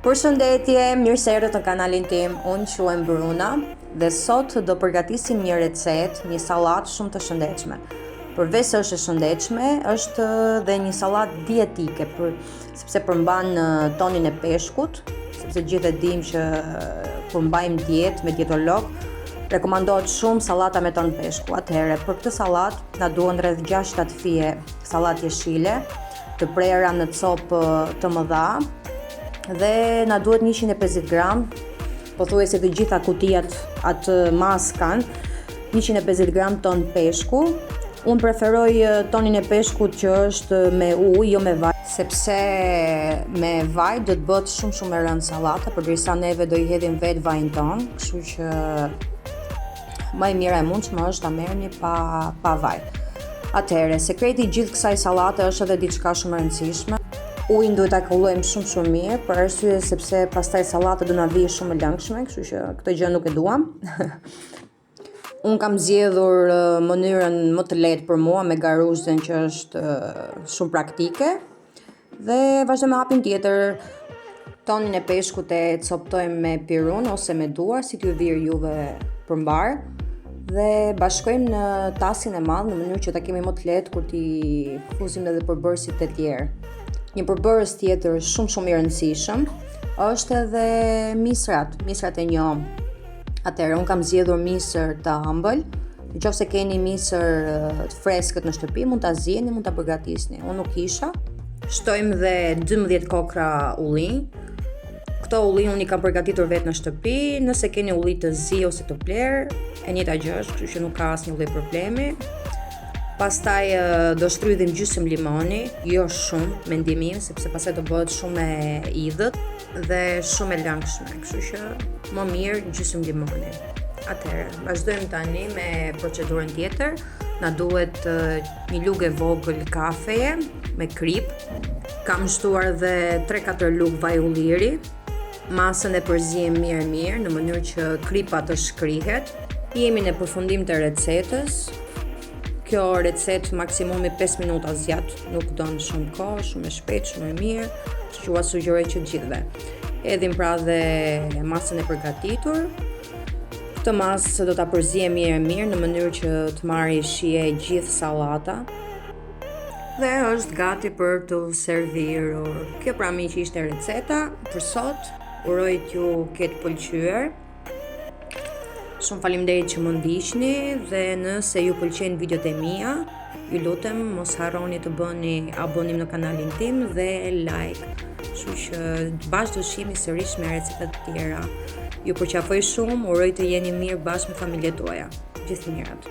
Përshëndetje, mirë se erdhët në kanalin tim. Unë quhem Bruna dhe sot do përgatisim një recetë, një sallatë shumë të shëndetshme. Përveç se është e shëndetshme, është dhe një sallatë dietike, sepse përmban tonin e peshkut, sepse gjithë e dimë që kur mbajmë dietë me dietolog, rekomandohet shumë sallata me ton peshku. Atëherë, për këtë sallatë na duhen rreth 6-7 fije sallatë jeshile, të prera në copë të mëdha. Dhe na duhet 150 gram, pothuajse të gjitha kutijat atë mas kanë 150 gram ton peshku. Unë preferoj tonin e peshkut që është me ujë, jo me vaj, sepse me vaj do të bëhet shumë e rëndë sallata, përderisa neve do I hedhim vetë vajin ton, kështu që më e mira e mundshme është ta merrni pa vaj. Atëherë, sekreti I gjithë kësaj sallate është edhe diçka shumë e rëndësishme. Ujin duhet ta kollojmë shumë mirë, për arsye sepse pastaj sallata do na vijë shumë e lëngshme, kështu që këtë gjë nuk e duam. Unë kam zgjedhur mënyrën më të lehtë për mua me garuzën që është shumë praktike. Dhe vazhdojmë me hapin tjetër. Tonin e peshkut e coptojmë me pirun ose me duar, si t'ju virë juve përmbar. Dhe bashkojmë në tasin e madh në mënyrë që ta kemi më të lehtë kur t'i fuzim edhe përbërësit e tjerë. Një përbërës tjetër shumë I rëndësishëm është edhe misrat e njom. Atëherë, unë kam zgjedhur misër të ëmbël. Nëse keni misër të freskët në shtëpi, mund ta zieni, mund ta përgatisni. Unë nuk kisha. Shtojmë dhe 12 kokra ullin. Këto ullin unë I kam përgatitur vetë në shtëpi. Nëse keni ulli të zi ose të plerë, e njëjta gjë është, kështu që nuk ka asnjë lloj problemi. Pastaj do shtrydhim gjysmë limoni, jo shumë, mendimi im, sepse pastaj do bëhet shumë e idhët dhe shumë e lëngshme, kështu që më mirë gjysmë limoni. Atëherë, vazhdojmë tani me procedurën tjetër. Na duhet një lugë e vogël kafeje me krip. Kam shtuar dhe 3-4 lugë vaj ulliri. Masën e përzijem mirë në mënyrë që kripa të shkrihet. Jemi në përfundim të recetës. Kjo recetë maksimumi 5 minuta zgjat, nuk don shumë kohë, shumë e shpejtë, shumë e mirë, që ua sugjeroj që gjithëve. Edhim pra dhe masën e përgatitur. Këtë masë do ta përzijem mirë në mënyrë që të marrë shije gjithë sallata. Dhe është gati për të serviruar. Kjo pra miq ishte receta për sot. Uroj t'ju ketë pëlqyer. Shumë faleminderit që më ndiqni dhe nëse ju pëlqejnë videot e mia, ju lutem mos harroni të bëni abonim në kanalin tim dhe like. Kështu që bashkë do shihemi sërish me receta të tjera. Ju përqafoj shumë, uroj të jeni mirë bashkë me familjet tuaja. Gjithë mirat.